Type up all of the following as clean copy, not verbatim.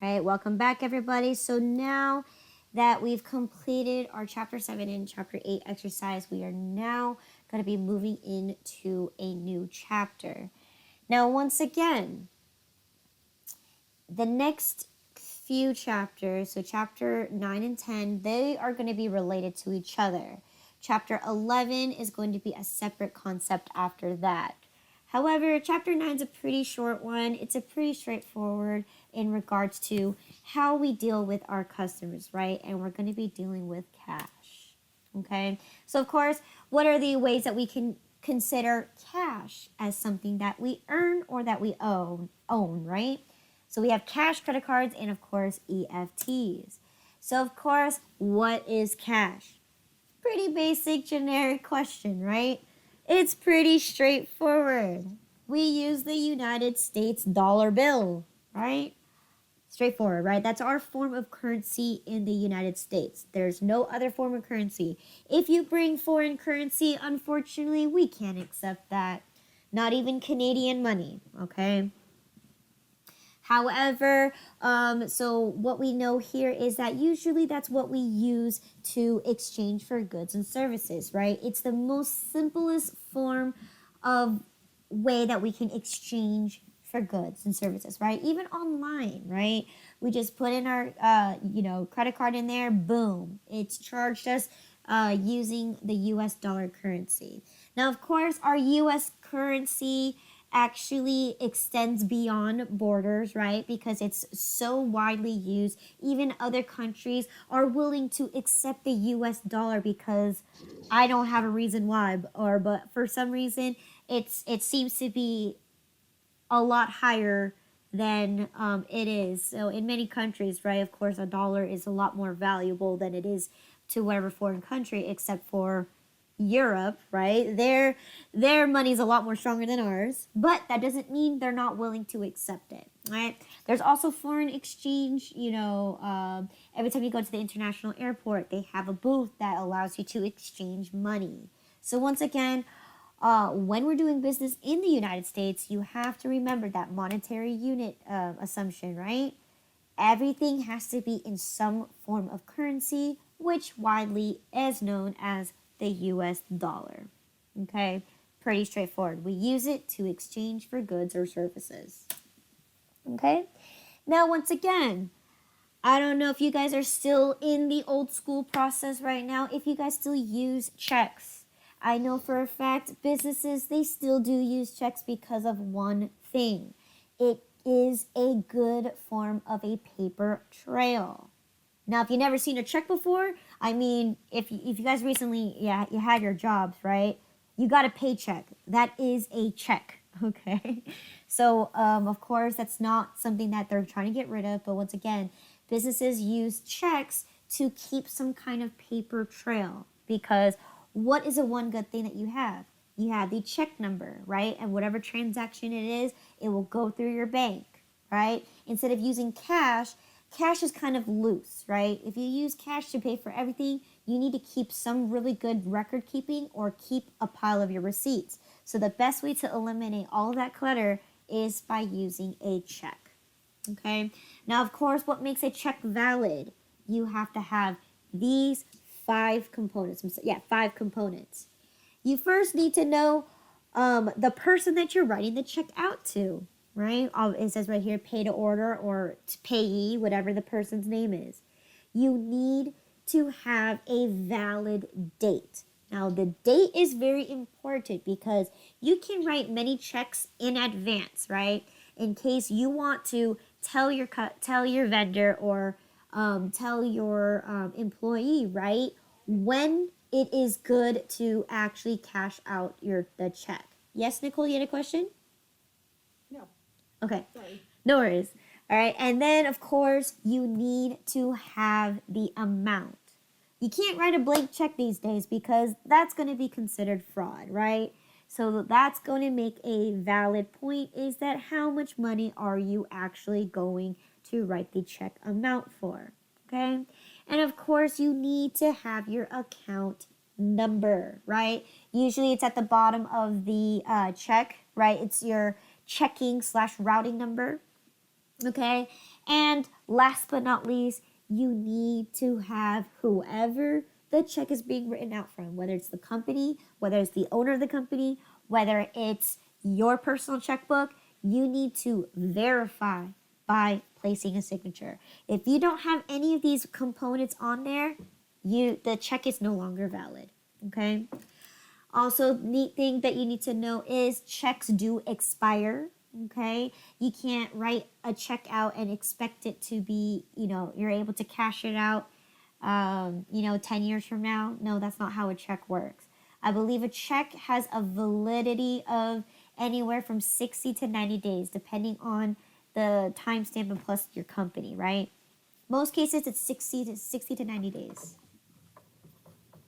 All right, welcome back, everybody. So now that we've completed our Chapter 7 and Chapter 8 exercise, we are now going to be moving into a new chapter. Now, once again, the next few chapters, so Chapter 9 and 10, they are going to be related to each other. Chapter 11 is going to be a separate concept after that. However, Chapter 9 is a pretty short one. It's a pretty straightforward in regards to how we deal with our customers, right? And we're going to be dealing with cash, okay? So, of course, what are the ways that we can consider cash as something that we earn or that we own, right? So we have cash, credit cards, and of course, EFTs. So, of course, what is cash? Pretty basic, generic question, right? It's pretty straightforward. We use the United States dollar bill, right? Straightforward, right? That's our form of currency in the United States. There's no other form of currency. If you bring foreign currency, unfortunately, we can't accept that. Not even Canadian money, okay? However, so what we know here is that usually that's what we use to exchange for goods and services, right? It's the most simplest form of way that we can exchange for goods and services, right? Even online, right? We just put in our, credit card in there, boom, it's charged us using the U.S. dollar currency. Now, of course, our U.S. currency actually extends beyond borders, right? Because it's so widely used. Even other countries are willing to accept the US dollar because I don't have a reason why, but for some reason it seems to be a lot higher than it is. So in many countries, right, of course, a dollar is a lot more valuable than it is to whatever foreign country, except for Europe, right? Their money's a lot more stronger than ours, but that doesn't mean they're not willing to accept it, right? There's also foreign exchange. Every time you go to the international airport, they have a booth that allows you to exchange money. So once again, when we're doing business in the United States, you have to remember that monetary unit assumption, right? Everything has to be in some form of currency, which widely is known as the US dollar. Okay, pretty straightforward. We use it to exchange for goods or services. Okay, now once again, I don't know if you guys are still in the old school process right now, if you guys still use checks. I know for a fact businesses, they still do use checks because of one thing. It is a good form of a paper trail. Now, if you've never seen a check before, I mean, if you guys recently, you had your jobs, right? You got a paycheck. That is a check, okay? So, of course, that's not something that they're trying to get rid of. But once again, businesses use checks to keep some kind of paper trail. Because what is the one good thing that you have? You have the check number, right? And whatever transaction it is, it will go through your bank, right? Instead of using cash is kind of loose, right? If you use cash to pay for everything, you need to keep some really good record keeping or keep a pile of your receipts. So the best way to eliminate all of that clutter is by using a check. Okay? Now, of course, what makes a check valid? You have to have these 5 components. 5 components. You first need to know the person that you're writing the check out to, right? It says right here, pay to order or to payee, whatever the person's name is. You need to have a valid date. Now, the date is very important because you can write many checks in advance, right? In case you want to tell your vendor or tell your employee, right, when it is good to actually cash out the check. Yes, Nicole, you had a question? No. Okay. Sorry. No worries. All right. And then, of course, you need to have the amount. You can't write a blank check these days because that's going to be considered fraud, right? So that's going to make a valid point is that how much money are you actually going to write the check amount for, okay? And of course, you need to have your account number, right? Usually it's at the bottom of the check, right? It's your checking/routing number, okay? And last but not least, you need to have whoever the check is being written out from, whether it's the company, whether it's the owner of the company, whether it's your personal checkbook, you need to verify by placing a signature. If you don't have any of these components on there, the check is no longer valid. Okay? Also, neat thing that you need to know is checks do expire. Okay, you can't write a check out and expect it to be, you're able to cash it out, 10 years from now. No, that's not how a check works. I believe a check has a validity of anywhere from 60 to 90 days, depending on the timestamp and plus your company, right? Most cases, it's 60 to 90 days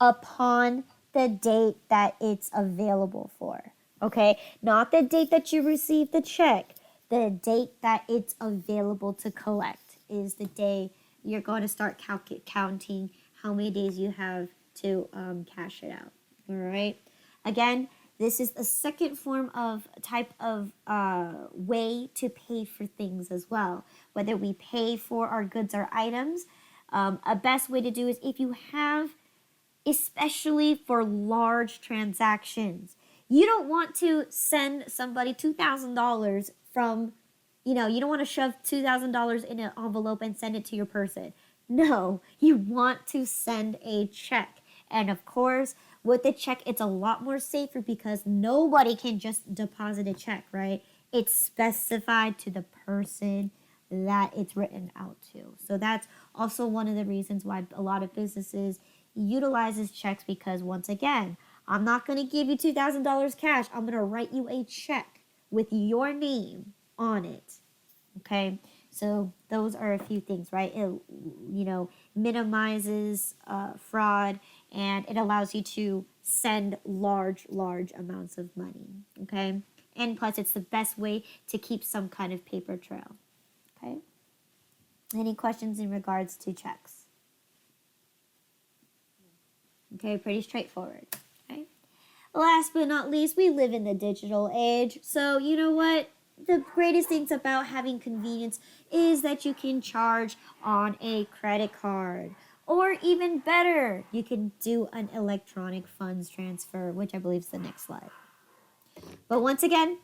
upon the date that it's available for. Okay, not the date that you receive the check. The date that it's available to collect is the day you're going to start counting how many days you have to cash it out. All right. Again, this is a second form of type of way to pay for things as well. Whether we pay for our goods or items, a best way to do is if you have, especially for large transactions. You don't want to send somebody $2,000 from, you don't want to shove $2,000 in an envelope and send it to your person. No, you want to send a check. And of course, with the check, it's a lot more safer because nobody can just deposit a check, right? It's specified to the person that it's written out to. So that's also one of the reasons why a lot of businesses utilizes checks, because once again, I'm not going to give you $2,000 cash. I'm going to write you a check with your name on it. Okay, so those are a few things, right? It, minimizes fraud, and it allows you to send large amounts of money. Okay, and plus it's the best way to keep some kind of paper trail. Okay, any questions in regards to checks? Okay, pretty straightforward. Okay. Last but not least, we live in the digital age. So you know what? The greatest things about having convenience is that you can charge on a credit card. Or even better, you can do an electronic funds transfer, which I believe is the next slide. But once again,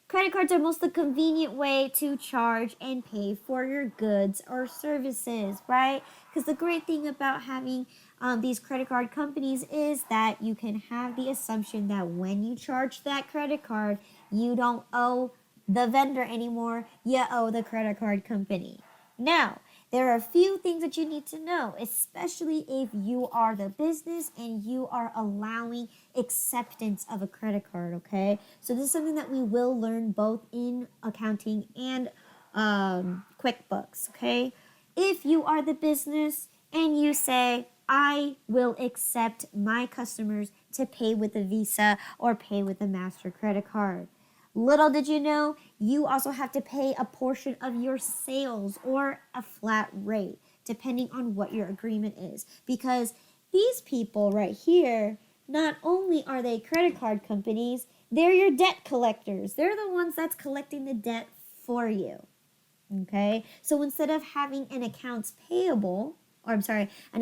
credit cards are most the convenient way to charge and pay for your goods or services, right? Because the great thing about having these credit card companies is that you can have the assumption that when you charge that credit card, you don't owe the vendor anymore, you owe the credit card company. Now, there are a few things that you need to know, especially if you are the business and you are allowing acceptance of a credit card, okay? So this is something that we will learn both in accounting and QuickBooks, okay? If you are the business and you say, I will accept my customers to pay with a Visa or pay with a Master credit card. Little did you know, you also have to pay a portion of your sales or a flat rate, depending on what your agreement is. Because these people right here, not only are they credit card companies, they're your debt collectors. They're the ones that's collecting the debt for you. Okay? So instead of having an an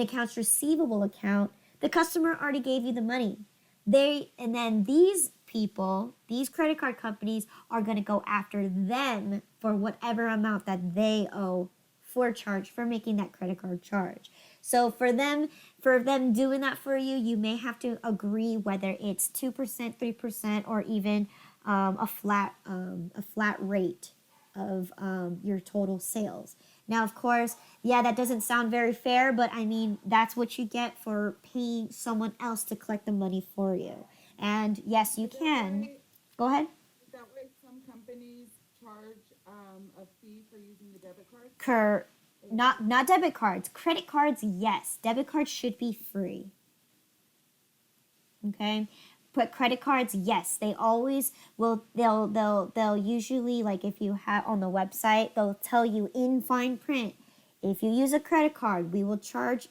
accounts receivable account, the customer already gave you the money. And then these people, these credit card companies are going to go after them for whatever amount that they owe for making that credit card charge. So for them doing that for you, you may have to agree whether it's 2%, 3%, or even a flat rate of your total sales. Now, of course, that doesn't sound very fair, but I mean, that's what you get for paying someone else to collect the money for you. And yes, you can. Go ahead. Is that why some companies charge a fee for using the debit card? Not debit cards. Credit cards, yes. Debit cards should be free. Okay? But credit cards, yes, they always will. They'll usually, like if you have on the website, they'll tell you in fine print, if you use a credit card, we will charge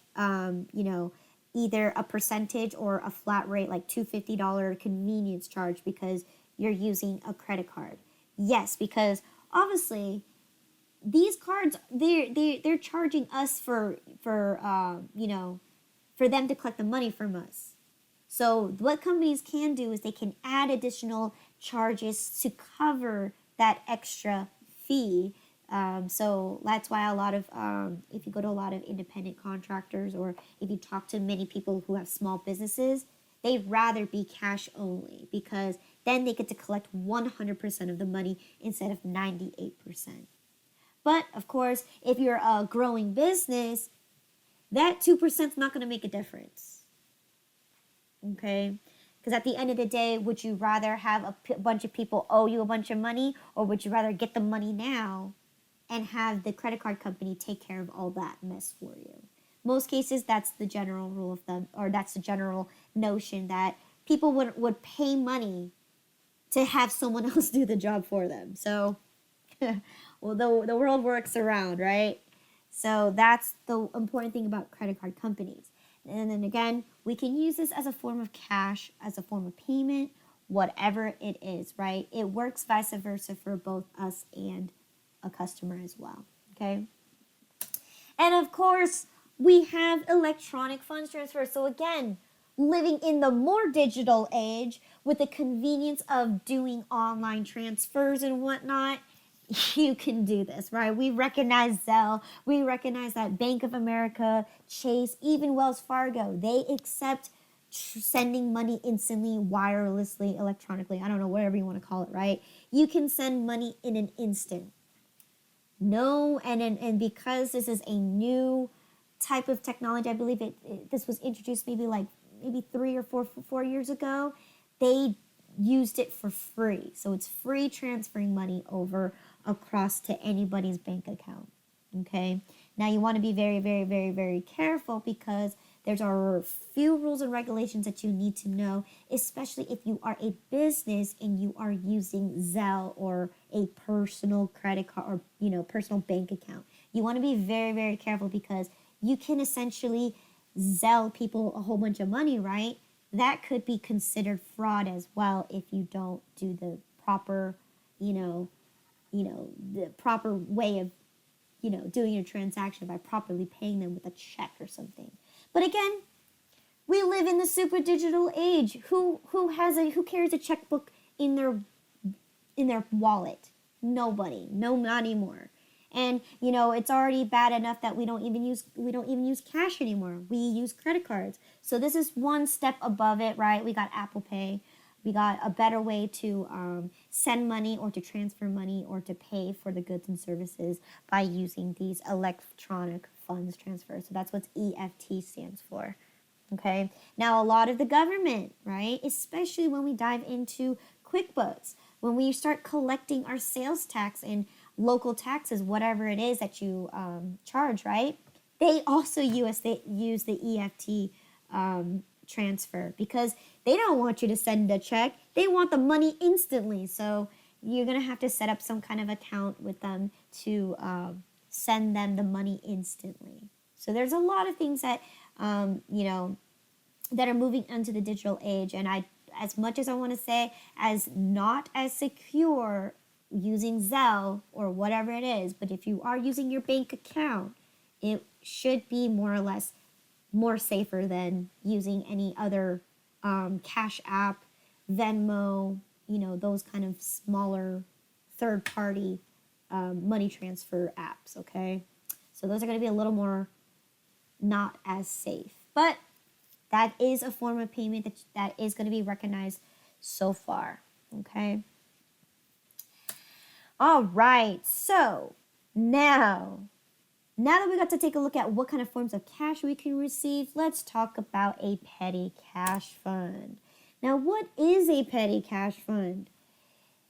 either a percentage or a flat rate, like $250 convenience charge because you're using a credit card. Yes, because obviously these cards, they're charging us for for them to collect the money from us. So what companies can do is they can add additional charges to cover that extra fee. So that's why a lot of, if you go to a lot of independent contractors, or if you talk to many people who have small businesses, they'd rather be cash only, because then they get to collect 100% of the money instead of 98%. But of course, if you're a growing business, that 2% is not going to make a difference. Okay? Because at the end of the day, would you rather have a bunch of people owe you a bunch of money, or would you rather get the money now and have the credit card company take care of all that mess for you? Most cases, that's the general rule of thumb, or that's the general notion, that people would pay money to have someone else do the job for them. So, well, the world works around, right? So that's the important thing about credit card companies. And then again, we can use this as a form of cash, as a form of payment, whatever it is, right? It works vice versa for both us and a customer as well, okay? And of course, we have electronic funds transfer. So again, living in the more digital age with the convenience of doing online transfers and whatnot, you can do this, right? We recognize Zelle. We recognize that Bank of America, Chase, even Wells Fargo, they accept sending money instantly, wirelessly, electronically. I don't know, whatever you want to call it, right? You can send money in an instant. No, and because this is a new type of technology, I believe this was introduced maybe 3 or 4 years ago. They used it for free, so it's free transferring money over across to anybody's bank account. Okay, now you want to be very, very, very, very careful, because there's a few rules and regulations that you need to know, especially if you are a business and you are using Zelle or a personal credit card, or personal bank account. You want to be very, very careful, because you can essentially Zelle people a whole bunch of money, right? That could be considered fraud as well if you don't do the proper, the proper way of, doing your transaction by properly paying them with a check or something. But again, we live in the super digital age. Who carries a checkbook in their wallet? Nobody. No, not anymore. And it's already bad enough that we don't even use cash anymore. We use credit cards. So this is one step above it, right? We got Apple Pay. We got a better way to send money, or to transfer money, or to pay for the goods and services by using these electronic funds transfer. So that's what EFT stands for. Okay. Now, a lot of the government, right, especially when we dive into QuickBooks, when we start collecting our sales tax and local taxes, whatever it is that you charge, right, they also use the EFT transfer, because they don't want you to send a check. They want the money instantly. So you're going to have to set up some kind of account with them to send them the money instantly. So there's a lot of things that, that are moving into the digital age. And as much as I want to say, as not as secure using Zelle or whatever it is, but if you are using your bank account, it should be more or less more safer than using any other Cash App, Venmo, those kind of smaller third-party money transfer apps, okay? So those are going to be a little more not as safe. But that is a form of payment that is going to be recognized so far, okay? All right, so now that we got to take a look at what kind of forms of cash we can receive, let's talk about a petty cash fund. Now, what is a petty cash fund?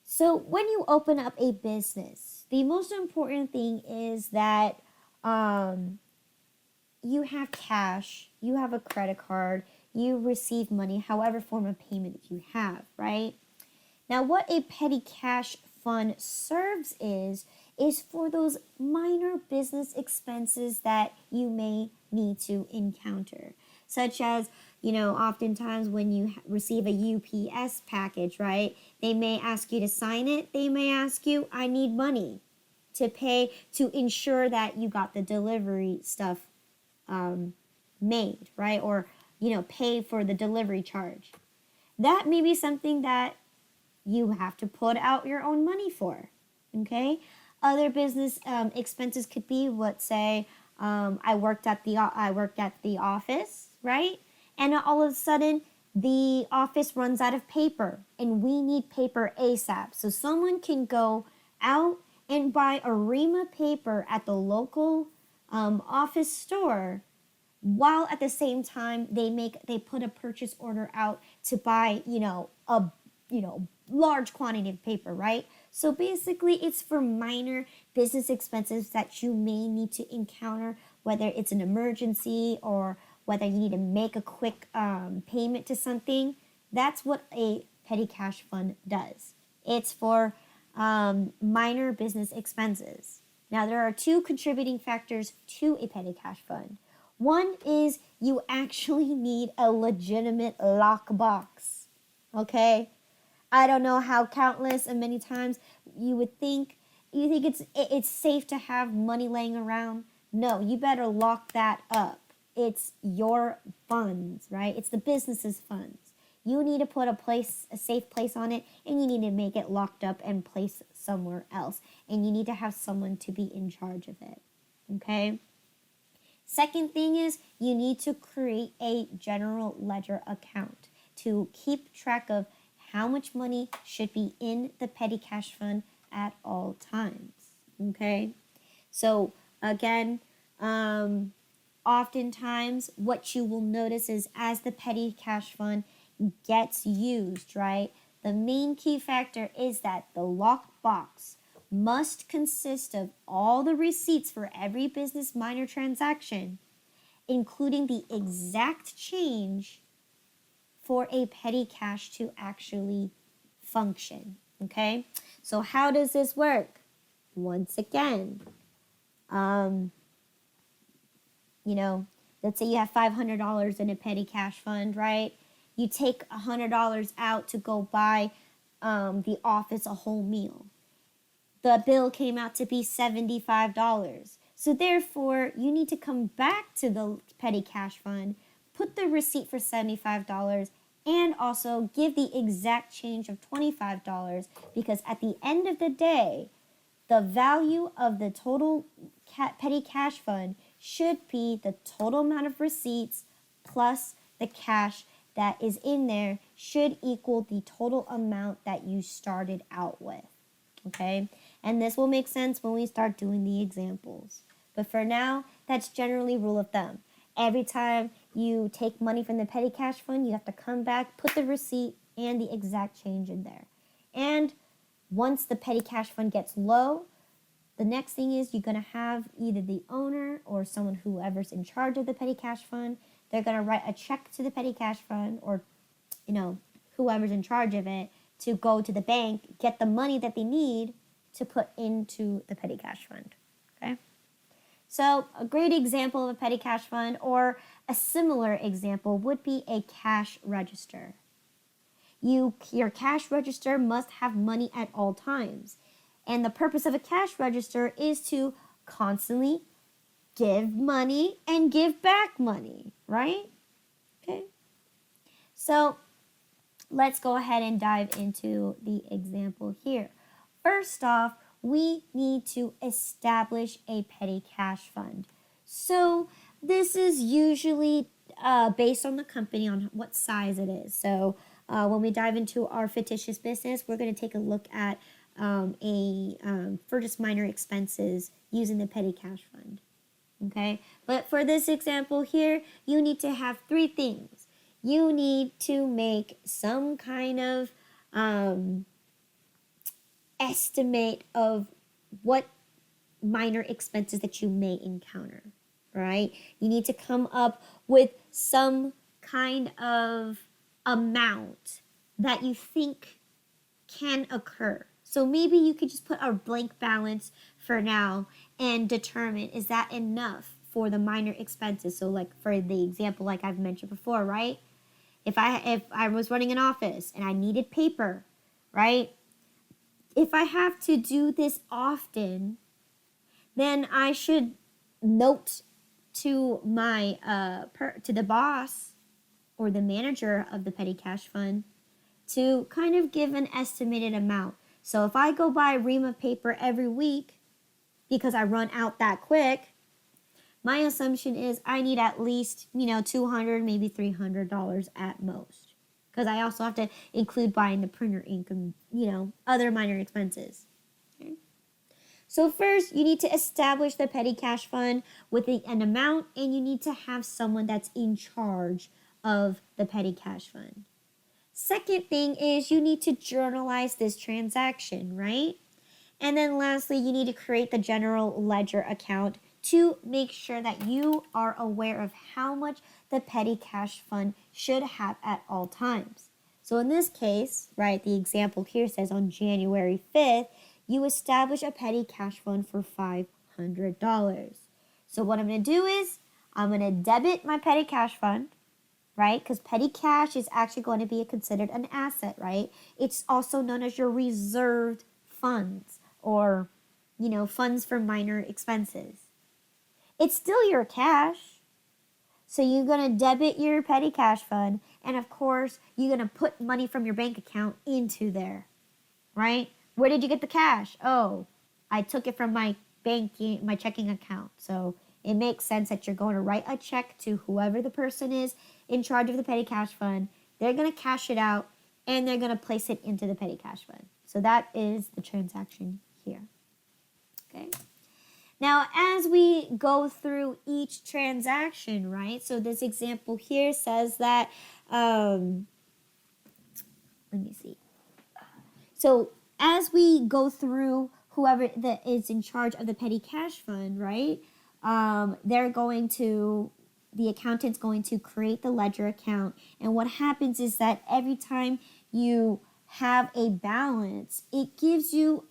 So when you open up a business, the most important thing is that you have cash, you have a credit card, you receive money, however form of payment you have, right? Now, what a petty cash fund serves is for those minor business expenses that you may need to encounter, such as, oftentimes when you receive a UPS package, right? They may ask you to sign it. They may ask you, I need money. to pay to ensure that you got the delivery stuff made, right? Or, pay for the delivery charge. That may be something that you have to put out your own money for, okay? Other business expenses could be, let's say, I worked at the office, right? And all of a sudden, the office runs out of paper, and we need paper ASAP. So someone can go out and buy a ream of paper at the local office store, while at the same time they put a purchase order out to buy a large quantity of paper, right? So basically it's for minor business expenses that you may need to encounter, whether it's an emergency or whether you need to make a quick payment to something. That's what a petty cash fund does. It's for minor business expenses. Now, there are two contributing factors to a petty cash fund. One is you actually need a legitimate lockbox, okay? I don't know how countless and many times you think it's safe to have money laying around. No, you better lock that up. It's your funds, right? It's the business's funds. You need to put a safe place on it, and you need to make it locked up and placed somewhere else. And you need to have someone to be in charge of it, okay? Second thing is you need to create a general ledger account to keep track of how much money should be in the petty cash fund at all times, okay? So again, oftentimes what you will notice is as the petty cash fund gets used, right, the main key factor is that the lockbox must consist of all the receipts for every business minor transaction, including the exact change for a petty cash to actually function, okay? So how does this work? Once again, let's say you have $500 in a petty cash fund, right? You take $100 out to go buy the office a whole meal. The bill came out to be $75. So therefore, you need to come back to the petty cash fund, put the receipt for $75, and also give the exact change of $25, because at the end of the day, the value of the total petty cash fund should be the total amount of receipts plus the cash that is in there should equal the total amount that you started out with, okay? And this will make sense when we start doing the examples. But for now, that's generally rule of thumb. Every time you take money from the petty cash fund, you have to come back, put the receipt and the exact change in there. And once the petty cash fund gets low, the next thing is you're going to have either the owner or whoever's in charge of the petty cash fund, they're going to write a check to the petty cash fund or, whoever's in charge of it to go to the bank, get the money that they need to put into the petty cash fund, okay? So a great example of a petty cash fund or a similar example would be a cash register. Your cash register must have money at all times. And the purpose of a cash register is to constantly give money and give back money, right? Okay. So let's go ahead and dive into the example here. First off, we need to establish a petty cash fund. So this is usually based on the company, on what size it is. So when we dive into our fictitious business, we're going to take a look at for just minor expenses using the petty cash fund. Okay, but for this example here, you need to have three things. You need to make some kind of estimate of what minor expenses that you may encounter, right? You need to come up with some kind of amount that you think can occur. So maybe you could just put a blank balance for now and determine, is that enough for the minor expenses? So like for the example, like I've mentioned before, right? If I was running an office and I needed paper, right? If I have to do this often, then I should note to my to the boss or the manager of the petty cash fund to kind of give an estimated amount. So if I go buy a ream of paper every week because I run out that quick, my assumption is I need at least, $200, maybe $300 at most. Because I also have to include buying the printer ink and, other minor expenses. Okay. So first, you need to establish the petty cash fund with an amount, and you need to have someone that's in charge of the petty cash fund. Second thing is you need to journalize this transaction, right? And then lastly, you need to create the general ledger account to make sure that you are aware of how much the petty cash fund should have at all times. So in this case, right, the example here says on January 5th, you establish a petty cash fund for $500. So what I'm going to do is I'm going to debit my petty cash fund, right? Because petty cash is actually going to be considered an asset, right? It's also known as your reserved funds or, funds for minor expenses. It's still your cash. So you're going to debit your petty cash fund. And of course, you're going to put money from your bank account into there, right? Where did you get the cash? Oh, I took it from my checking account. So it makes sense that you're going to write a check to whoever the person is in charge of the petty cash fund. They're going to cash it out and they're going to place it into the petty cash fund. So that is the transaction here. Okay. Now, as we go through each transaction, right? So this example here says that, let me see. So as we go through whoever that is in charge of the petty cash fund, right? The accountant's going to create the ledger account. And what happens is that every time you have a balance, it gives you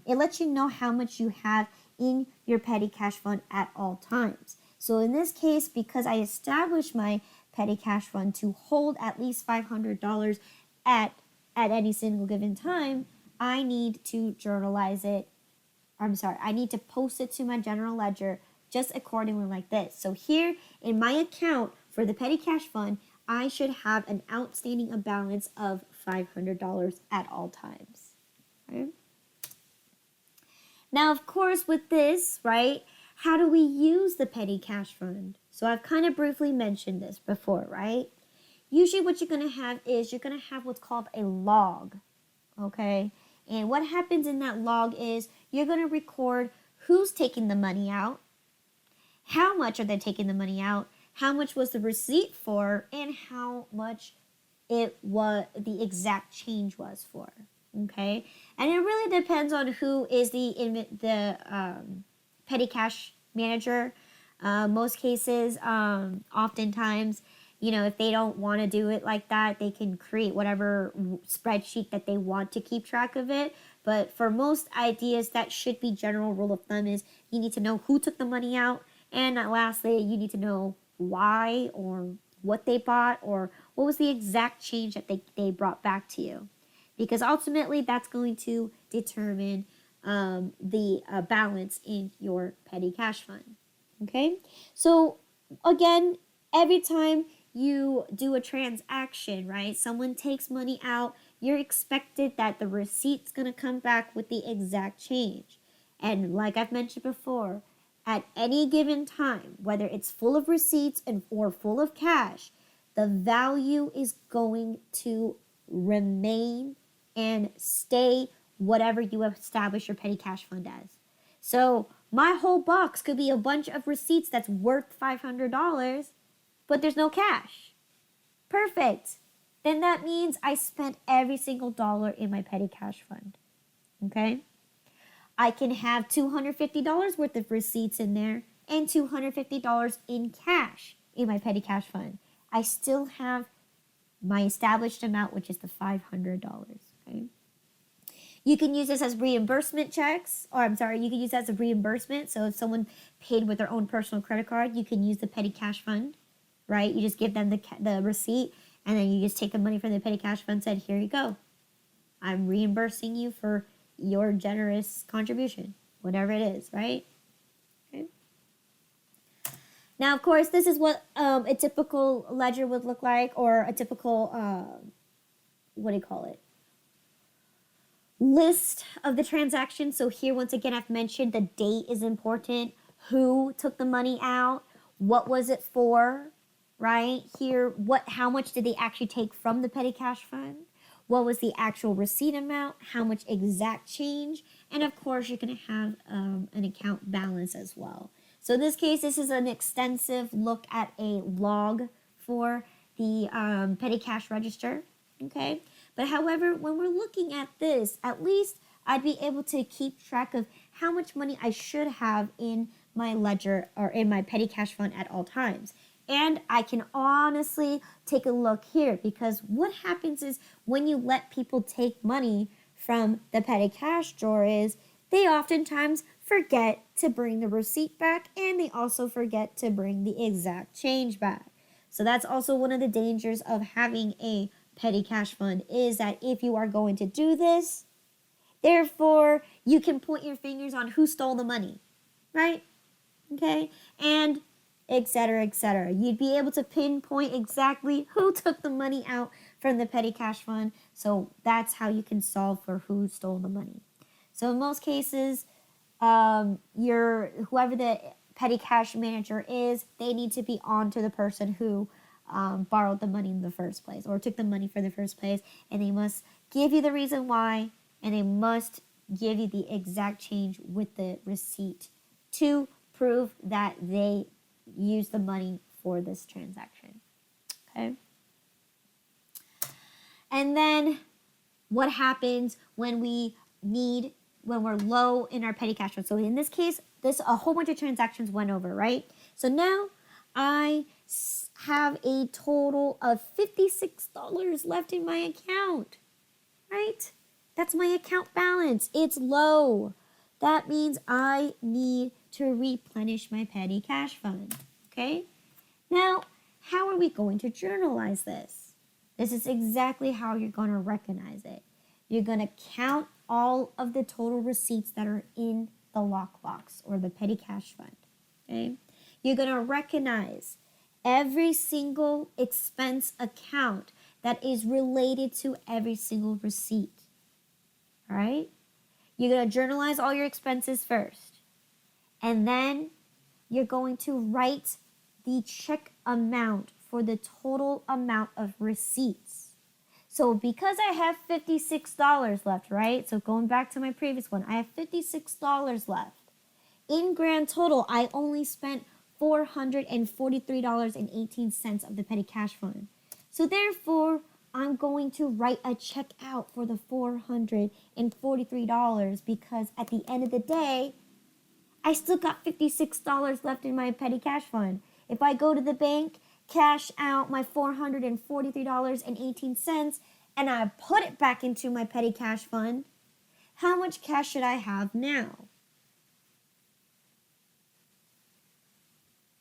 it lets you know how much you have in your petty cash fund at all times. So in this case, because I established my petty cash fund to hold at least $500 at any single given time, I need to journalize it. I need to post it to my general ledger just accordingly like this. So here in my account for the petty cash fund, I should have an outstanding balance of $500 at all times. Okay? Now, of course, with this, right, how do we use the petty cash fund? So I've kind of briefly mentioned this before, right? Usually what you're going to have is you're going to have what's called a log, okay? And what happens in that log is you're going to record who's taking the money out, how much are they taking the money out, how much was the receipt for, and how much it was the exact change was for. Okay, and it really depends on who is the petty cash manager. Most cases, oftentimes, if they don't want to do it like that, they can create whatever spreadsheet that they want to keep track of it. But for most ideas, that should be general rule of thumb is you need to know who took the money out, and lastly, you need to know why or what they bought or what was the exact change that they brought back to you. Because ultimately, that's going to determine the balance in your petty cash fund. Okay? So, again, every time you do a transaction, right? Someone takes money out, you're expected that the receipt's going to come back with the exact change. And like I've mentioned before, at any given time, whether it's full of receipts or full of cash, the value is going to remain and stay whatever you establish your petty cash fund as. So my whole box could be a bunch of receipts that's worth $500, but there's no cash. Perfect. Then that means I spent every single dollar in my petty cash fund. Okay? I can have $250 worth of receipts in there and $250 in cash in my petty cash fund. I still have my established amount, which is the $500. Okay. You can use this as reimbursement checks, you can use that as a reimbursement. So if someone paid with their own personal credit card, you can use the petty cash fund, right? You just give them the receipt, and then you just take the money from the petty cash fund and said, here you go. I'm reimbursing you for your generous contribution, whatever it is, right? Okay. Now, of course, this is what a typical ledger would look like, or a typical, what do you call it? List of the transactions. So here, once again, I've mentioned the date is important. Who took the money out? What was it for? Right here, how much did they actually take from the petty cash fund? What was the actual receipt amount? How much exact change? And of course, you're going to have an account balance as well. So in this case, this is an extensive look at a log for the petty cash register. Okay. But however, when we're looking at this, at least I'd be able to keep track of how much money I should have in my ledger or in my petty cash fund at all times. And I can honestly take a look here, because what happens is when you let people take money from the petty cash drawer is they oftentimes forget to bring the receipt back, and they also forget to bring the exact change back. So that's also one of the dangers of having a petty cash fund, is that if you are going to do this, therefore you can point your fingers on who stole the money, right? Okay, and etc., etc. You'd be able to pinpoint exactly who took the money out from the petty cash fund. So that's how you can solve for who stole the money. So in most cases, whoever the petty cash manager is, they need to be on to the person who borrowed the money in the first place, or took the money for the first place, and they must give you the reason why, and they must give you the exact change with the receipt to prove that they use the money for this transaction. Okay. And then what happens when we're low in our petty cash fund? So in this case, a whole bunch of transactions went over, right? So now I have a total of $56 left in my account, right? That's my account balance. It's low. That means I need to replenish my petty cash fund, okay? Now, how are we going to journalize this? This is exactly how you're going to recognize it. You're going to count all of the total receipts that are in the lockbox or the petty cash fund, okay? You're going to recognize every single expense account that is related to every single receipt, all right? You're going to journalize all your expenses first. And then you're going to write the check amount for the total amount of receipts. So because I have $56 left, right? So going back to my previous one, I have $56 left. In grand total, I only spent $443.18 of the petty cash fund. So therefore, I'm going to write a check out for the $443 because at the end of the day, I still got $56 left in my petty cash fund. If I go to the bank, cash out my $443.18, and I put it back into my petty cash fund, how much cash should I have now?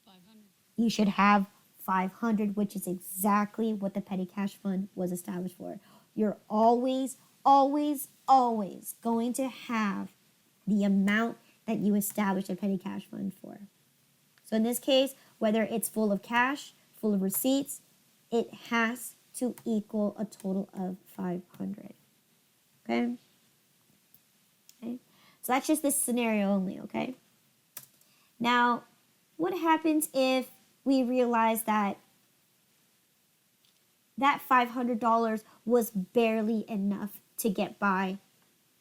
500. You should have 500, which is exactly what the petty cash fund was established for. You're always, always, always going to have the amount that you established a petty cash fund for. So in this case, whether it's full of cash, full of receipts, it has to equal a total of 500. Okay? Okay? So that's just this scenario only, okay? Now, what happens if we realize that $500 was barely enough to get by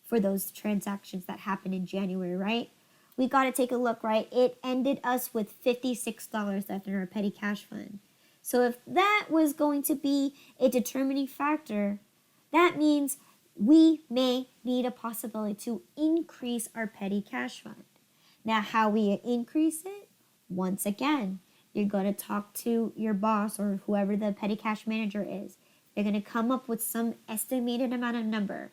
for those transactions that happened in January, right? We got to take a look, right? It ended us with $56 left in our petty cash fund. So if that was going to be a determining factor, that means we may need a possibility to increase our petty cash fund. Now, how we increase it? Once again, you're going to talk to your boss or whoever the petty cash manager is. They're going to come up with some estimated amount of number.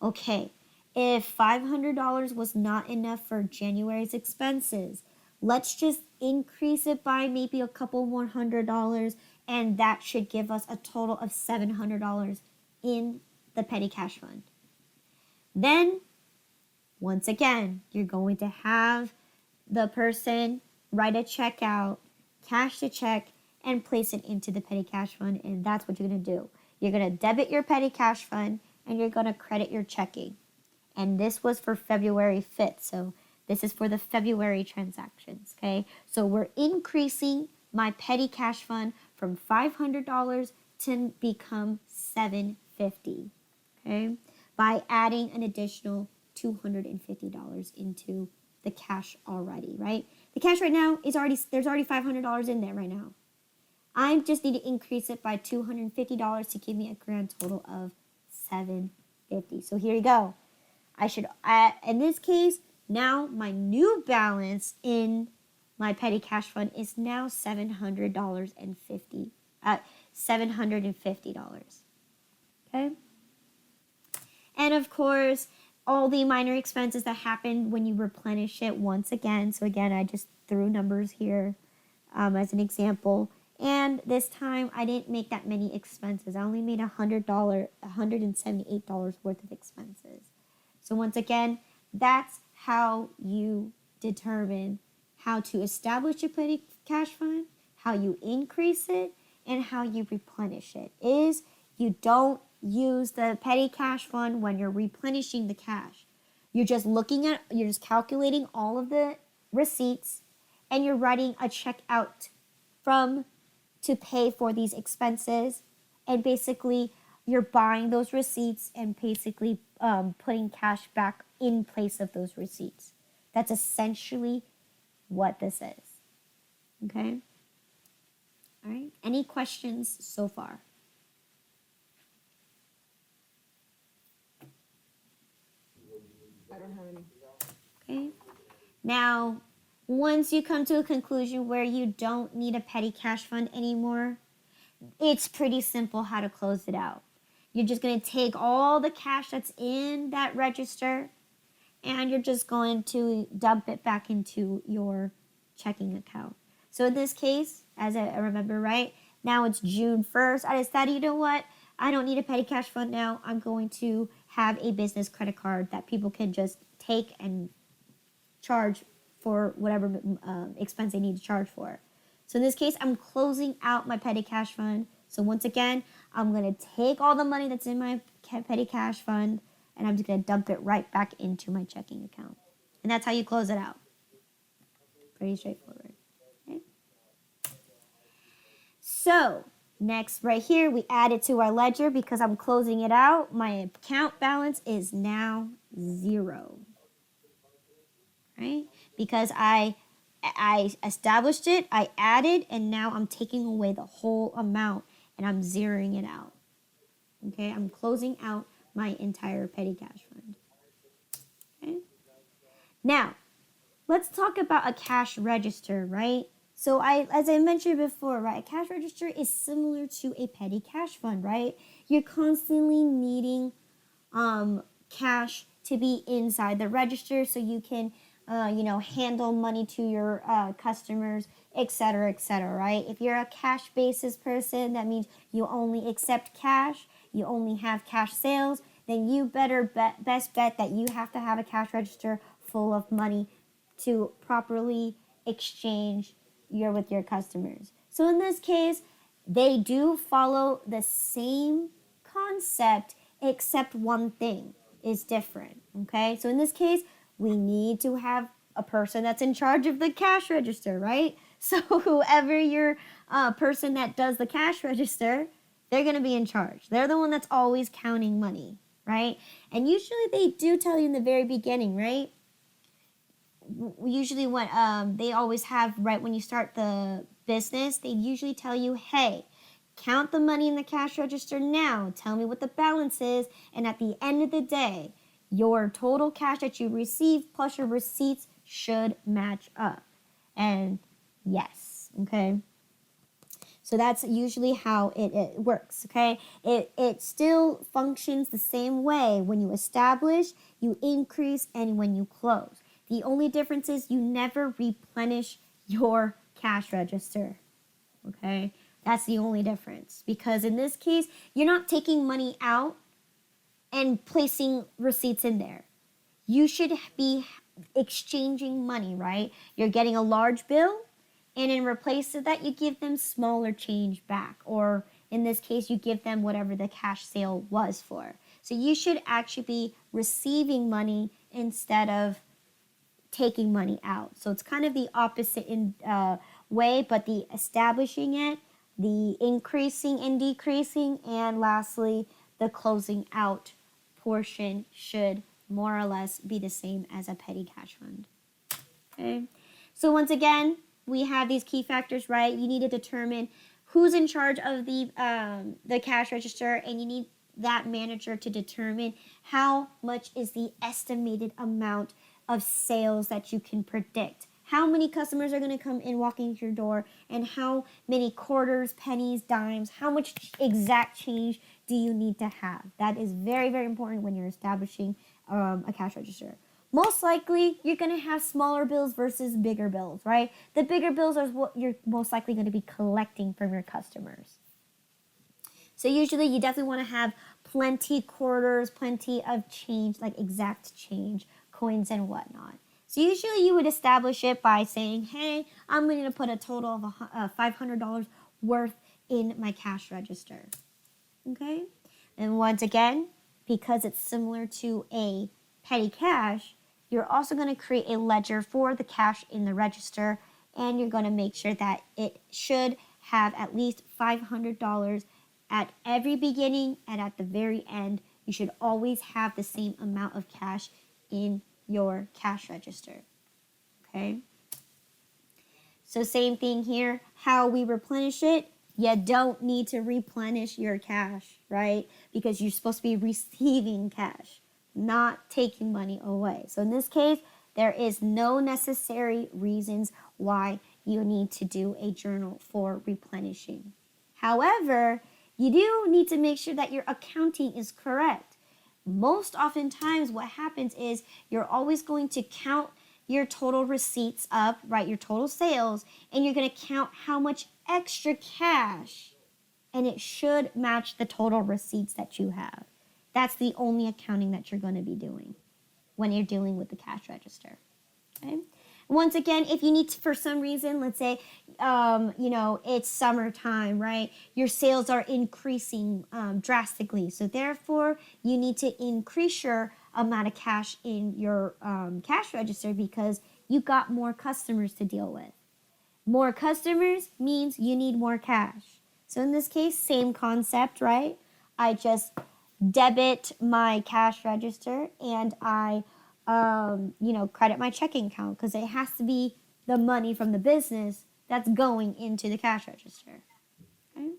Okay, if $500 was not enough for January's expenses, let's just increase it by maybe a couple more $100, and that should give us a total of $700 in the petty cash fund. Then once again, you're going to have the person write a check out, cash the check, and place it into the petty cash fund. And that's what you're going to do. You're going to debit your petty cash fund and you're going to credit your checking. And this was for February 5th. So this is for the February transactions. Okay. So we're increasing my petty cash fund from $500 to become $750. Okay. By adding an additional $250 into the cash already, right? The cash right now is there's already $500 in there right now. I just need to increase it by $250 to give me a grand total of $750. So here you go. In this case, now my new balance in my petty cash fund is now $750. Okay? And of course, all the minor expenses that happen when you replenish it once again. So again, I just threw numbers here as an example. And this time, I didn't make that many expenses. I only made $178 worth of expenses. So once again, that's how you determine how to establish your petty cash fund, how you increase it, and how you replenish it. Is you don't use the petty cash fund when you're replenishing the cash. You're just calculating all of the receipts and you're writing a check out to pay for these expenses, and basically you're buying those receipts and basically putting cash back in place of those receipts. That's essentially what this is. Okay? All right. Any questions so far? I don't have any. Okay. Now, once you come to a conclusion where you don't need a petty cash fund anymore, it's pretty simple how to close it out. You're just going to take all the cash that's in that register and you're just going to dump it back into your checking account. So in this case, as I remember right, now it's June 1st. I decided, you know what? I don't need a petty cash fund now. I'm going to have a business credit card that people can just take and charge for whatever expense they need to charge for. So in this case, I'm closing out my petty cash fund. So once again, I'm going to take all the money that's in my petty cash fund and I'm just going to dump it right back into my checking account. And that's how you close it out. Pretty straightforward. Okay? So next, right here, we add it to our ledger because I'm closing it out. My account balance is now 0. Right? Because I established it, I added, and now I'm taking away the whole amount and I'm zeroing it out. Okay? I'm closing out my entire petty cash fund. Okay? Now, let's talk about a cash register, right? So as I mentioned before, right, a cash register is similar to a petty cash fund, right? You're constantly needing cash to be inside the register so you can handle money to your customers, etc., right? If you're a cash basis person, that means you only accept cash, you only have cash sales, then you best bet that you have to have a cash register full of money to properly exchange with your customers. So in this case, they do follow the same concept, except one thing is different. Okay, so in this case, we need to have a person that's in charge of the cash register, right? So whoever your person that does the cash register, they're going to be in charge. They're the one that's always counting money, right? And usually they do tell you in the very beginning, right? Usually what they always have right when you start the business, they usually tell you, hey, count the money in the cash register now. Tell me what the balance is. And at the end of the day, your total cash that you receive plus your receipts should match up. And yes, okay? So that's usually how it works, okay? It still functions the same way when you establish, you increase, and when you close. The only difference is you never replenish your cash register, okay? That's the only difference. Because in this case, you're not taking money out and placing receipts in there. you should be exchanging money, right? You're getting a large bill, and in replace of that, you give them smaller change back, or in this case, you give them whatever the cash sale was for. So you should actually be receiving money instead of taking money out. So it's kind of the opposite in way, but the establishing it, the increasing and decreasing, and lastly, the closing out portion should more or less be the same as a petty cash fund. Okay. So once again, we have these key factors, right? You need to determine who's in charge of the cash register, and you need that manager to determine how much is the estimated amount of sales that you can predict. How many customers are going to come in walking through your door, and how many quarters, pennies, dimes, how much exact change do you need to have? That is very, very important when you're establishing a cash register. Most likely, you're going to have smaller bills versus bigger bills, right? The bigger bills are what you're most likely going to be collecting from your customers. So usually you definitely want to have plenty quarters, plenty of change, like exact change, coins and whatnot. So usually you would establish it by saying, hey, I'm going to put a total of $500 worth in my cash register. Okay? And once again, because it's similar to a petty cash, you're also going to create a ledger for the cash in the register, and you're going to make sure that it should have at least $500 at every beginning and at the very end. You should always have the same amount of cash in your cash register. Okay? So same thing here, how we replenish it. You don't need to replenish your cash, right? Because you're supposed to be receiving cash, not taking money away. So in this case, there is no necessary reasons why you need to do a journal for replenishing. However, you do need to make sure that your accounting is correct. Most oftentimes what happens is you're always going to count your total receipts up, right, your total sales, and you're going to count how much extra cash, and it should match the total receipts that you have. That's the only accounting that you're going to be doing when you're dealing with the cash register. Okay? Once again, if you need to, for some reason, let's say, it's summertime, right? Your sales are increasing drastically. So therefore, you need to increase your amount of cash in your cash register because you got more customers to deal with. More customers means you need more cash. So in this case, same concept, right? I just debit my cash register and I credit my checking account because it has to be the money from the business that's going into the cash register. Okay?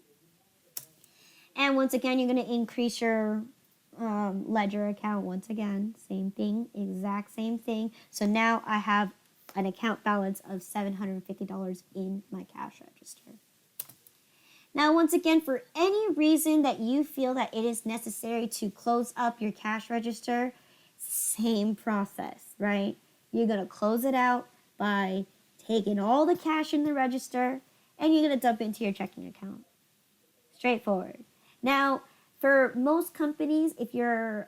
And once again, you're going to increase your ledger account once again. Same thing, exact same thing. So now I have an account balance of $750 in my cash register. Now, once again, for any reason that you feel that it is necessary to close up your cash register, same process, right? You're going to close it out by taking all the cash in the register and you're going to dump it into your checking account. Straightforward. Now, for most companies, if you're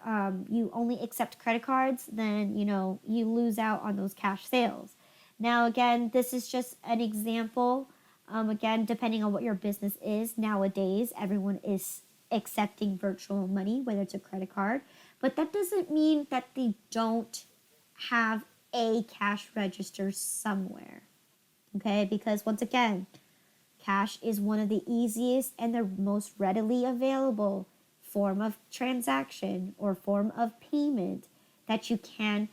you only accept credit cards, then you lose out on those cash sales. Now, again, this is just an example. Again, depending on what your business is nowadays, everyone is accepting virtual money, whether it's a credit card. But that doesn't mean that they don't have a cash register somewhere. Okay? Because once again, cash is one of the easiest and the most readily available form of transaction or form of payment that you can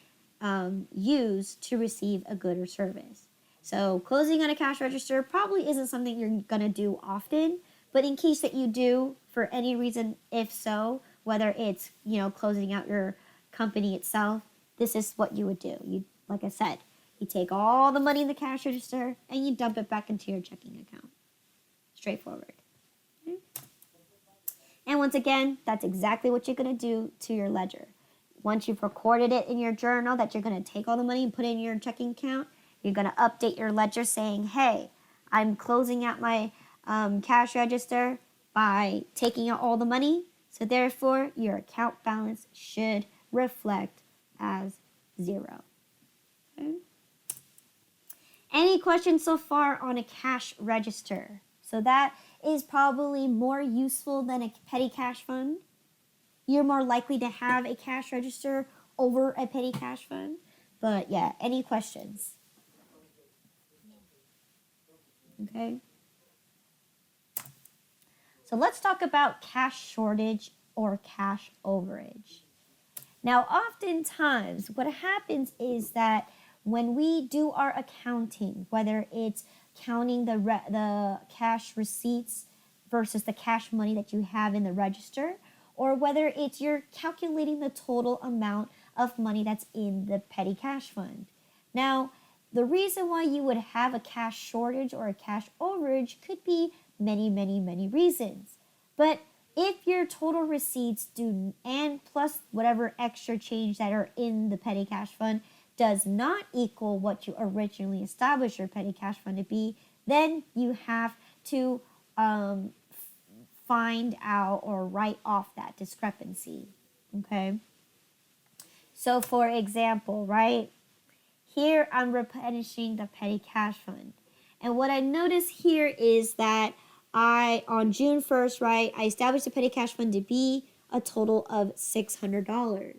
use to receive a good or service. So closing on a cash register probably isn't something you're going to do often, but in case that you do, for any reason, if so, whether it's, closing out your company itself, this is what you would do. You, like I said, you take all the money in the cash register and you dump it back into your checking account. Straightforward. Okay? And once again, that's exactly what you're going to do to your ledger. Once you've recorded it in your journal that you're going to take all the money and put it in your checking account, you're going to update your ledger saying, hey, I'm closing out my cash register by taking out all the money. So therefore, your account balance should reflect as 0. Okay. Any questions so far on a cash register? So that is probably more useful than a petty cash fund. You're more likely to have a cash register over a petty cash fund. But yeah, any questions? Okay. So let's talk about cash shortage or cash overage. Now, oftentimes, what happens is that when we do our accounting, whether it's counting the cash receipts versus the cash money that you have in the register, or whether it's you're calculating the total amount of money that's in the petty cash fund. Now, the reason why you would have a cash shortage or a cash overage could be many, many, many reasons. But if your total receipts do, and plus whatever extra change that are in the petty cash fund, does not equal what you originally established your petty cash fund to be, then you have to find out or write off that discrepancy. Okay. So for example, right, here I'm replenishing the petty cash fund. And what I notice here is that on June 1st, right, I established the petty cash fund to be a total of $600.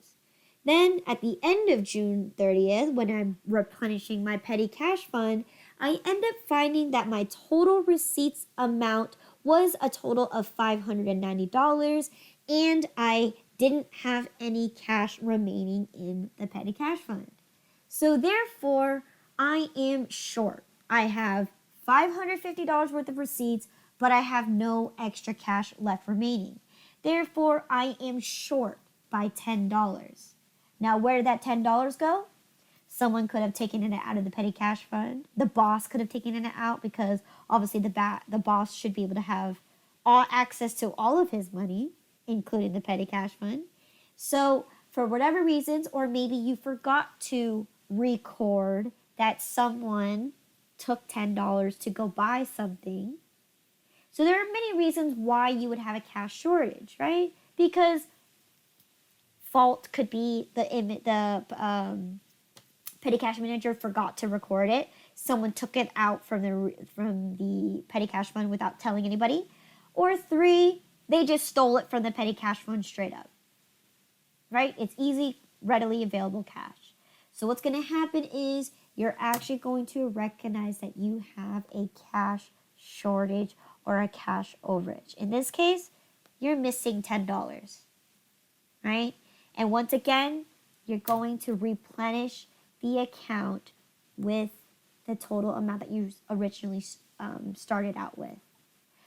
Then at the end of June 30th, when I'm replenishing my petty cash fund, I end up finding that my total receipts amount was a total of $590, and I didn't have any cash remaining in the petty cash fund. So therefore, I am short. I have $550 worth of receipts, but I have no extra cash left remaining. Therefore, I am short by $10. Now, where did that $10 go? Someone could have taken it out of the petty cash fund. The boss could have taken it out because obviously the boss should be able to have all access to all of his money, including the petty cash fund. So for whatever reasons, or maybe you forgot to record that someone took $10 to go buy something. So there are many reasons why you would have a cash shortage, right? Because fault could be the petty cash manager forgot to record it. Someone took it out from the petty cash fund without telling anybody. Or 3, they just stole it from the petty cash fund straight up. Right? It's easy, readily available cash. So what's going to happen is you're actually going to recognize that you have a cash shortage or a cash overage. In this case, you're missing $10. Right? And once again, you're going to replenish the account with the total amount that you originally started out with.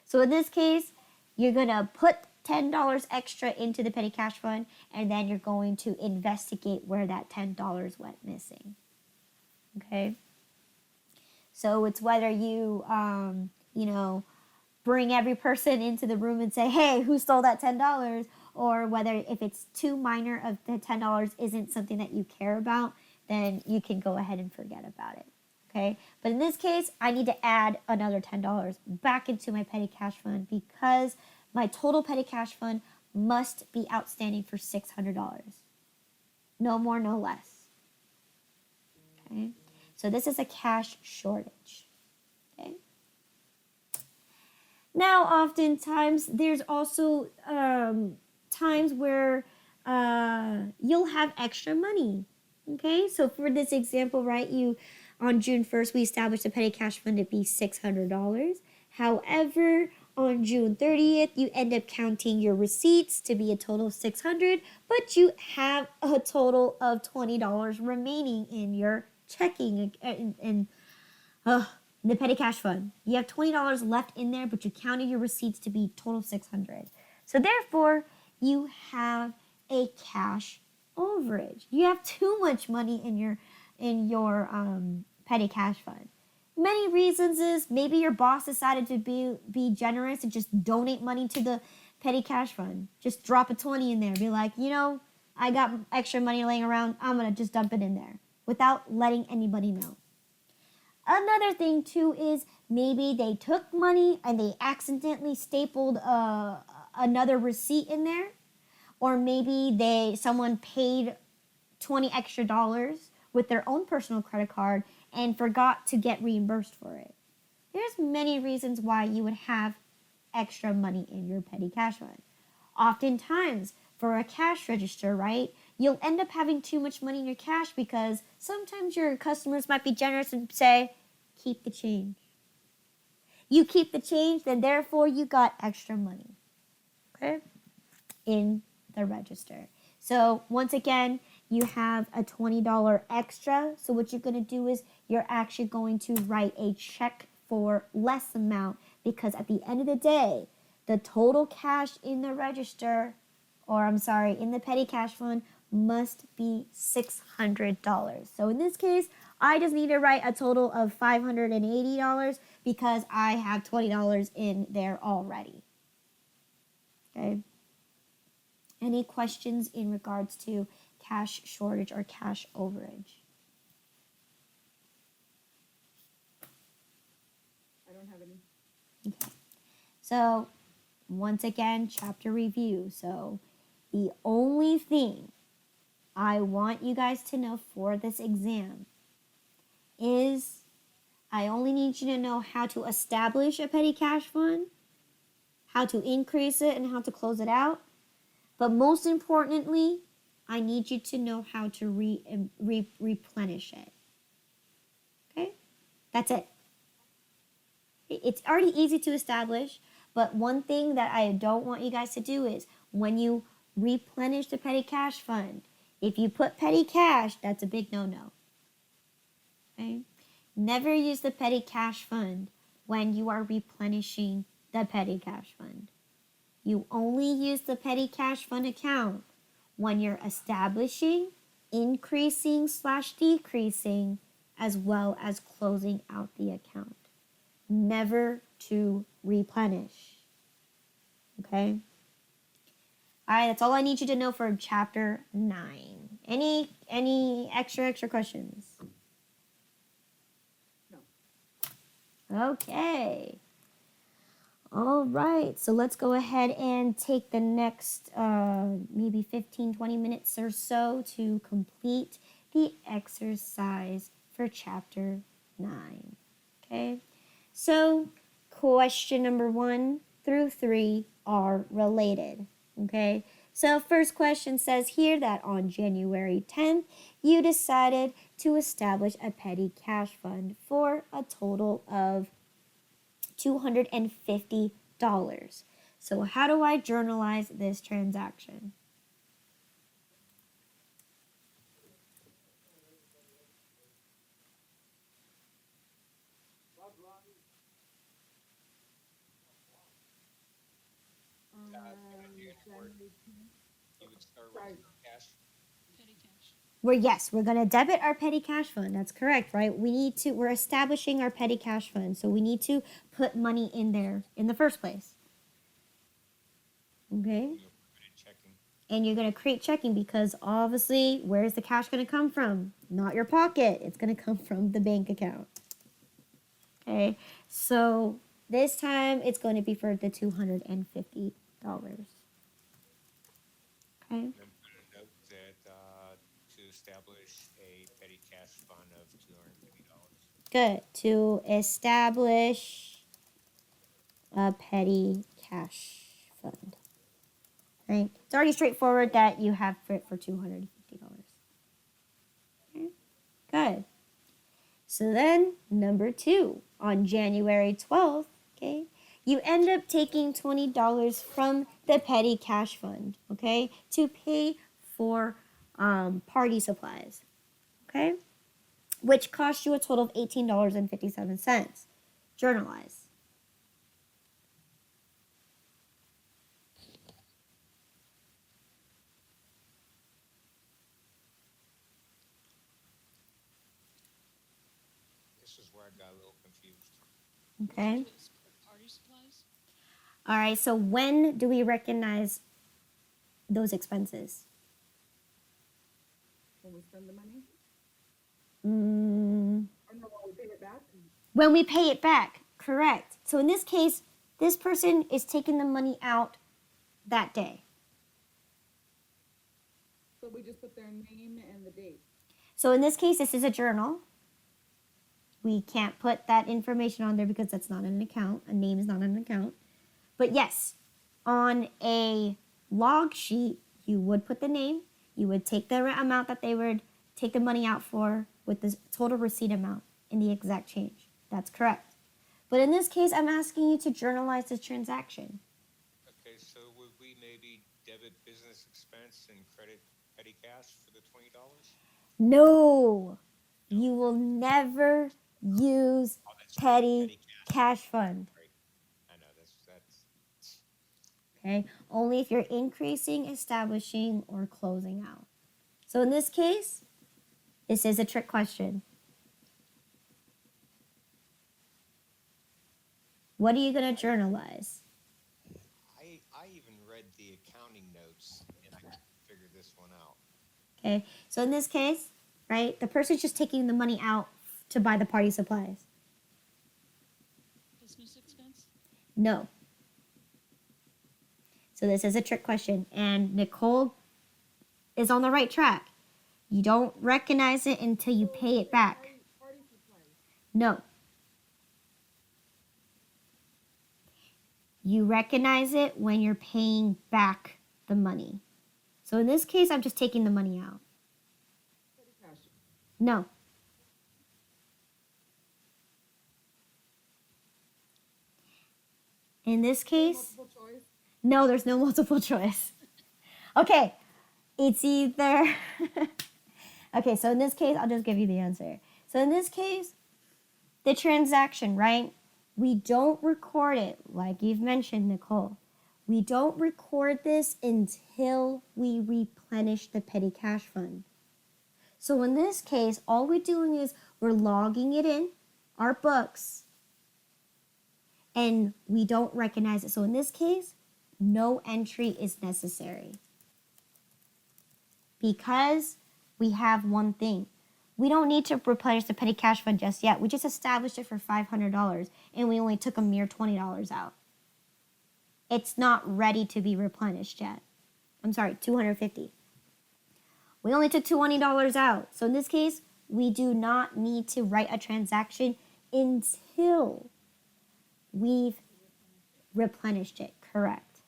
So in this case, you're going to put $10 extra into the petty cash fund, and then you're going to investigate where that $10 went missing. Okay? So it's whether you, bring every person into the room and say, hey, who stole that $10? Or whether if it's too minor of the $10 isn't something that you care about, then you can go ahead and forget about it. Okay? But in this case, I need to add another $10 back into my petty cash fund because my total petty cash fund must be outstanding for $600. No more, no less. Okay? So this is a cash shortage. Okay? Now, oftentimes, there's also times where you'll have extra money. Okay, so for this example, right, on June 1st, we established the petty cash fund to be $600. However, on June 30th, you end up counting your receipts to be a total of $600, but you have a total of $20 remaining in your checking in the petty cash fund. You have $20 left in there, but you counted your receipts to be total $600. So therefore, you have a cash overage. You have too much money in your petty cash fund. Many reasons is maybe your boss decided to be generous and just donate money to the petty cash fund. Just drop a 20 in there. Be like, I got extra money laying around. I'm going to just dump it in there without letting anybody know. Another thing too is maybe they took money and they accidentally stapled another receipt in there. Or maybe someone paid $20 extra with their own personal credit card and forgot to get reimbursed for it. There's many reasons why you would have extra money in your petty cash fund. Oftentimes, for a cash register, right, you'll end up having too much money in your cash because sometimes your customers might be generous and say, keep the change. You keep the change, then therefore you got extra money, okay, in the register. So once again, you have a $20 extra. So what you're going to do is you're actually going to write a check for less amount because at the end of the day, the total cash in the register, or I'm sorry, in the petty cash fund must be $600. So in this case, I just need to write a total of $580 because I have $20 in there already. Okay. Any questions in regards to cash shortage or cash overage? I don't have any. Okay. So, once again, chapter review. So, the only thing I want you guys to know for this exam is I only need you to know how to establish a petty cash fund, how to increase it, and how to close it out. But most importantly, I need you to know how to replenish it. Okay? That's it. It's already easy to establish, but one thing that I don't want you guys to do is when you replenish the petty cash fund, if you put petty cash, that's a big no-no. Okay? Never use the petty cash fund when you are replenishing the petty cash fund. You only use the petty cash fund account when you're establishing, increasing/decreasing, as well as closing out the account. Never to replenish. Okay? All right, that's all I need you to know for chapter 9. Any extra questions? No. Okay. All right, so let's go ahead and take the next maybe 15-20 minutes or so to complete the exercise for chapter 9. Okay, so question number 1 through 3 are related. Okay, so first question says here that on January 10th, you decided to establish a petty cash fund for a total of $250. So how do I journalize this transaction? January 10th. You would start Sorry. with cash. We're going to debit our petty cash fund. That's correct, right? We're establishing our petty cash fund. So we need to put money in there in the first place. Okay? You'll put it in checking. And you're going to create checking because obviously, where's the cash going to come from? Not your pocket. It's going to come from the bank account. Okay? So this time it's going to be for the $250. Okay? And then put a note that to establish a petty cash fund of $250. Good. To establish a petty cash fund. Right? It's already straightforward that you have it for $250. Okay? Good. So then, number 2, on January 12th, okay, you end up taking $20 from the petty cash fund, okay, to pay for party supplies, okay, which cost you a total of $18.57. Journalize. This is where I got a little confused. Okay. Party supplies? All right. So when do we recognize those expenses? When we spend the money? Mm, Or no, when we pay it back? when we pay it back. Correct. So in this case, this person is taking the money out that day. So we just put their name and the date? So in this case, this is a journal. We can't put that information on there because that's not an account. A name is not an account. But yes, on a log sheet, you would put the name. You would take the amount that they would take the money out for with the total receipt amount and the exact change. That's correct. But in this case, I'm asking you to journalize this transaction. Okay, so would we maybe debit business expense and credit petty cash for the $20? No, you will never use Oh, that's right, petty cash fund. Right. I know that's Okay, only if you're increasing, establishing, or closing out. So in this case, this is a trick question. What are you going to journalize? I even read the accounting notes and I couldn't figure this one out. Okay, so in this case, right, the person's just taking the money out to buy the party supplies. Business expense? No. So this is a trick question, and Nicole is on the right track. You don't recognize it until you pay it back. Party supplies. No. You recognize it when you're paying back the money. So in this case, I'm just taking the money out. Petty cash. No. In this case, Multiple choice. no, there's no multiple choice. Okay, it's either. Okay, so in this case, I'll just give you the answer. So in this case, the transaction, right? We don't record it, like you've mentioned, Nicole. We don't record this until we replenish the petty cash fund. So in this case, all we're doing is we're logging it in our books and we don't recognize it. So in this case, no entry is necessary because we have one thing. We don't need to replenish the petty cash fund just yet. We just established it for $500 and we only took a mere $20 out. It's not ready to be replenished yet. I'm sorry, $250. We only took $20 out. So in this case, we do not need to write a transaction until we've replenished it. Correct.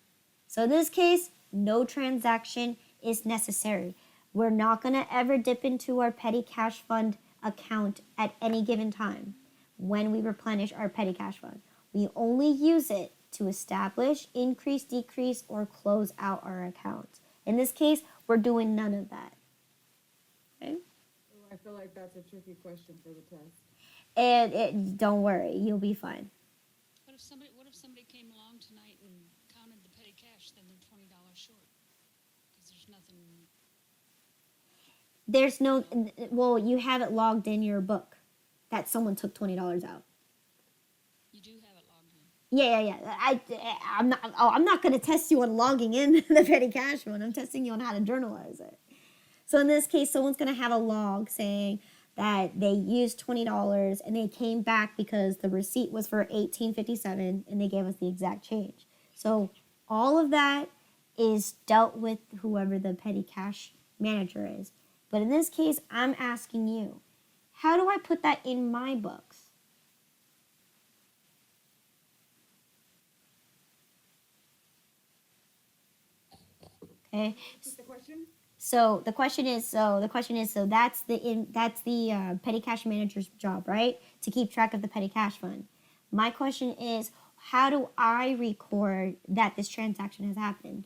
So in this case, no transaction is necessary. We're not going to ever dip into our petty cash fund account at any given time when we replenish our petty cash fund. We only use it to establish, increase, decrease, or close out our account. In this case, we're doing none of that. Okay? Oh, I feel like that's a tricky question for the test. And don't worry, you'll be fine. What if somebody came along tonight and counted the petty cash, then they're $20 short? Because there's nothing. There's no, well, you have it logged in your book that someone took $20 out. You do have it logged in. Yeah. I'm not going to test you on logging in the petty cash one. I'm testing you on how to journalize it. So in this case, someone's going to have a log saying that they used $20 and they came back because the receipt was for $18.57 and they gave us the exact change. So all of that is dealt with whoever the petty cash manager is. But in this case, I'm asking you, how do I put that in my books? Okay. What's the question? So the question is, that's the petty cash manager's job, right? To keep track of the petty cash fund. My question is, how do I record that this transaction has happened?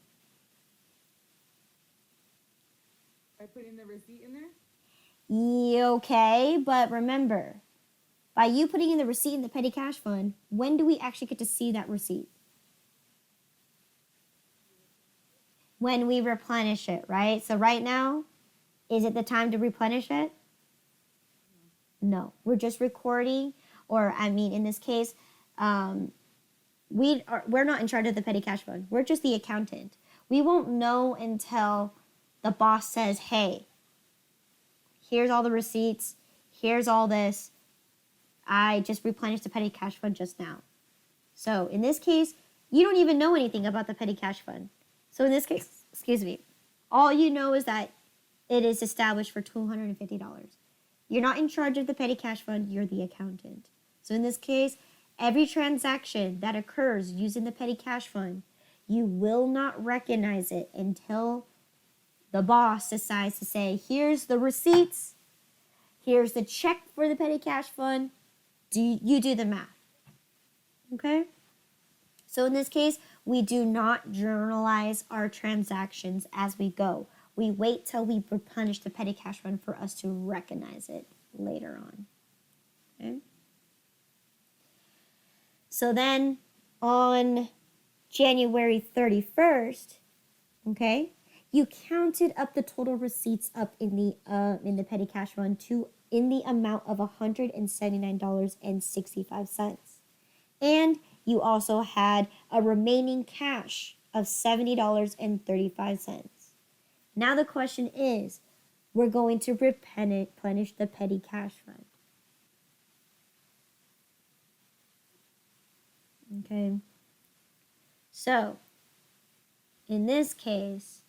By putting the receipt in there? Yeah, okay, but remember, by you putting in the receipt in the petty cash fund, when do we actually get to see that receipt? When we replenish it, right? So right now, is it the time to replenish it? No, we're just recording, or I mean, in this case, we're not in charge of the petty cash fund. We're just the accountant. We won't know until the boss says, "Hey, here's all the receipts. Here's all this. I just replenished the petty cash fund just now." So in this case, you don't even know anything about the petty cash fund. So in this case, excuse me, all you know is that it is established for $250. You're not in charge of the petty cash fund, you're the accountant. So in this case, every transaction that occurs using the petty cash fund, you will not recognize it until the boss decides to say, here's the receipts, here's the check for the petty cash fund, you do the math. Okay? So in this case, we do not journalize our transactions as we go. We wait till we replenish the petty cash fund for us to recognize it later on. Okay? So then on January 31st, okay, you counted up the total receipts up in the petty cash fund to in the amount of $179.65. And you also had a remaining cash of $70.35. Now the question is, we're going to replenish the petty cash fund. Okay. So, in this case,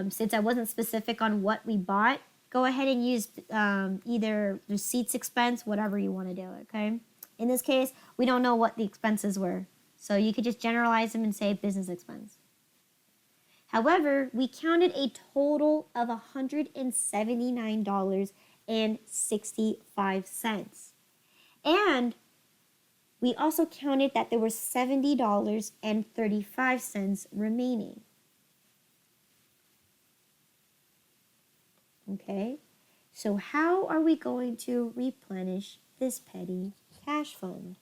since I wasn't specific on what we bought, go ahead and use either receipts expense, whatever you want to do, okay? In this case, we don't know what the expenses were, so you could just generalize them and say business expense. However, we counted a total of $179.65. And we also counted that there was $70.35 remaining. Okay, so how are we going to replenish this petty cash fund?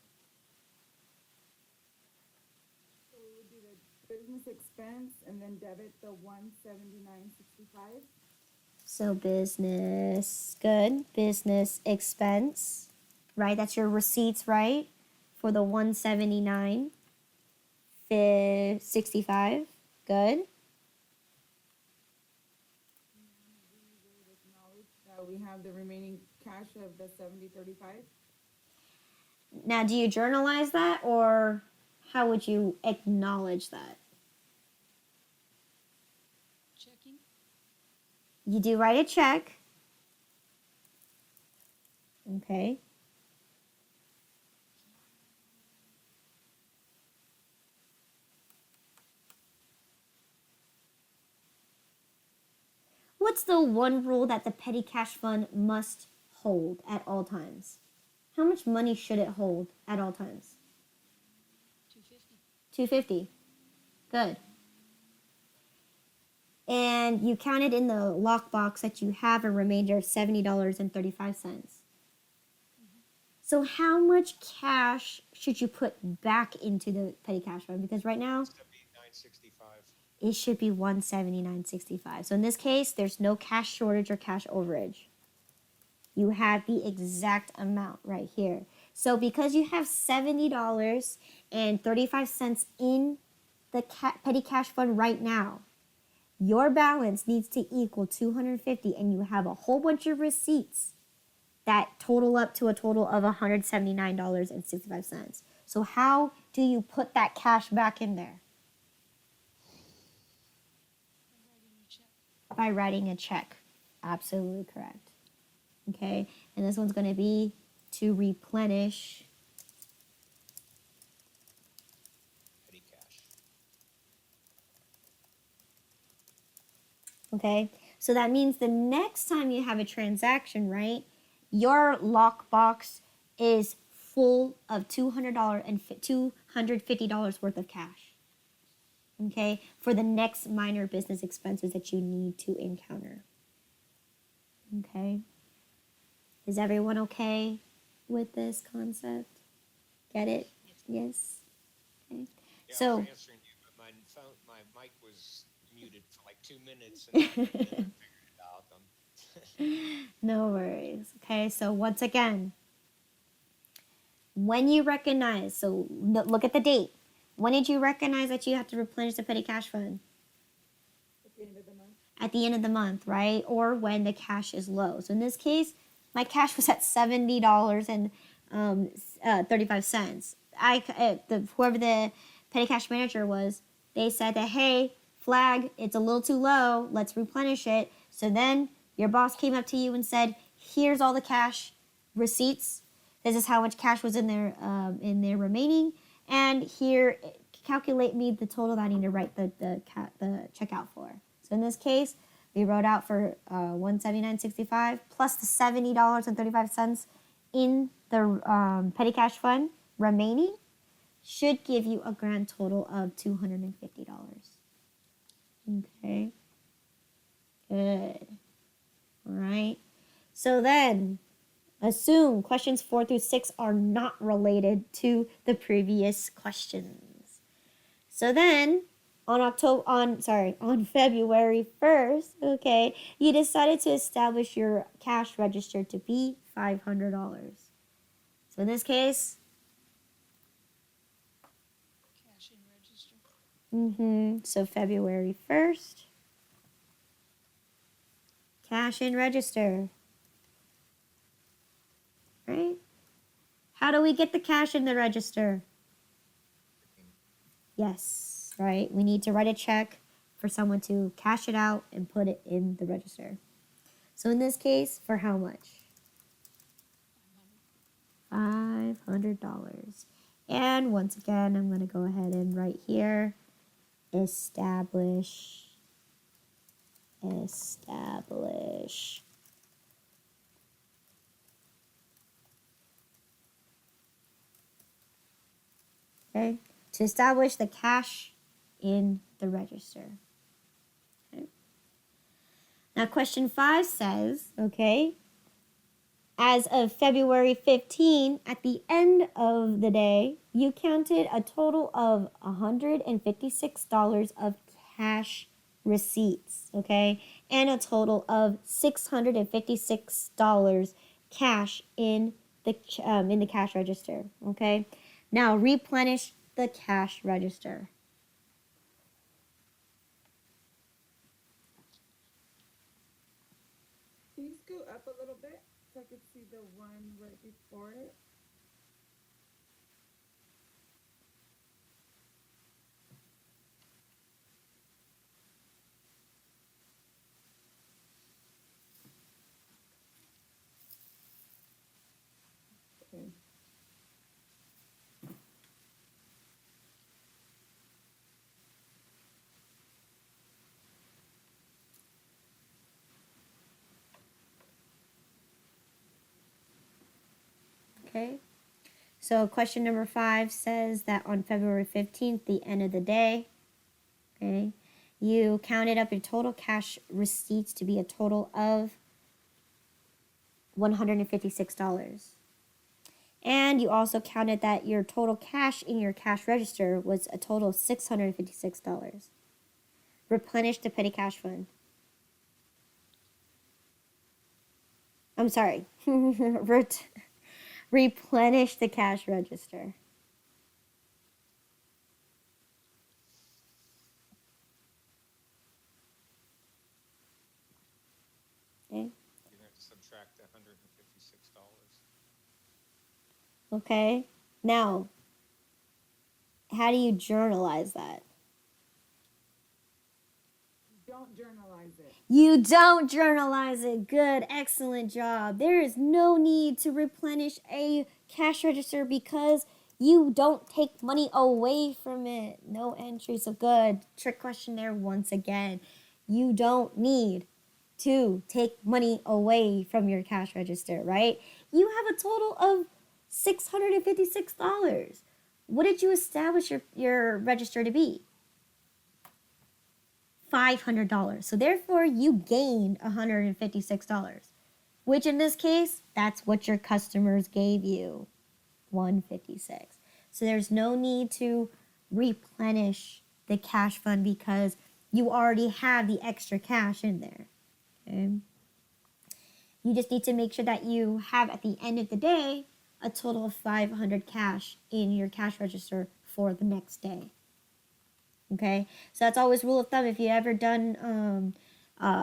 So we would do the business expense and then debit the $179.65. So business, good, business expense, right? That's your receipts, right? For the $179.65, good. We have the remaining cash of the $70.35. Now, do you journalize that, or how would you acknowledge that? Checking. You do write a check. Okay. What's the one rule that the petty cash fund must hold at all times? How much money should it hold at all times? 250. $250. Good. And you counted in the lockbox that you have a remainder of $70.35. So how much cash should you put back into the petty cash fund? Because right now $79.65. it should be $179.65. So in this case, there's no cash shortage or cash overage. You have the exact amount right here. So because you have $70.35 in the petty cash fund right now, your balance needs to equal $250, and you have a whole bunch of receipts that total up to a total of $179.65. So how do you put that cash back in there? By writing a check. Absolutely correct. Okay, and this one's going to be to replenish Petty cash. Okay, so that means the next time you have a transaction, right, your lockbox is full of $250 worth of cash. Okay, for the next minor business expenses that you need to encounter. Okay, is everyone okay with this concept? Get it? Yes. Okay. Yeah, So. I was answering you, but my mic was muted for like 2 minutes, and I figured it out. No worries. Okay, so once again, when you recognize, so look at the date. When did you recognize that you have to replenish the petty cash fund? At the end of the month. At the end of the month, right? Or when the cash is low. So in this case, my cash was at $70.35. Whoever the petty cash manager was, they said that, hey, flag, it's a little too low, let's replenish it. So then your boss came up to you and said, here's all the cash receipts. This is how much cash was in there remaining. And here, calculate me the total that I need to write the checkout for. So in this case, we wrote out for $179.65 plus the $70.35 in the petty cash fund remaining should give you a grand total of $250. Okay. Good. All right. So then, assume questions 4 through 6 are not related to the previous questions. So then, on February 1st, okay, you decided to establish your cash register to be $500. So in this case, Cash in register. so February 1st, cash in register, right? How do we get the cash in the register? Yes, right? We need to write a check for someone to cash it out and put it in the register. So in this case, for how much? $500. And once again, I'm going to go ahead and write here, establish. Okay, to establish the cash in the register. Okay. Now, question 5 says, okay, as of February 15, at the end of the day, you counted a total of $156 of cash receipts, okay, and a total of $656 cash in the cash register, okay. Now replenish the cash register. Can you scoot up a little bit so I could see the one right before it? Okay. Okay. So question number 5 says that on February 15th, the end of the day, okay, you counted up your total cash receipts to be a total of $156. And you also counted that your total cash in your cash register was a total of $656. Replenish the petty cash fund. I'm sorry. Replenish the cash register. Okay. You're gonna have to subtract $156. Okay. Now, how do you journalize that? Don't journalize it. You don't journalize it. Good. Excellent job. There is no need to replenish a cash register because you don't take money away from it. No entry. So good. Trick question there once again. You don't need to take money away from your cash register, right? You have a total of $656. What did you establish your register to be? $500. So therefore, you gained $156, which in this case, that's what your customers gave you, $156. So there's no need to replenish the cash fund because you already have the extra cash in there. Okay. You just need to make sure that you have at the end of the day a total of $500 cash in your cash register for the next day. Okay, so that's always rule of thumb. If you ever done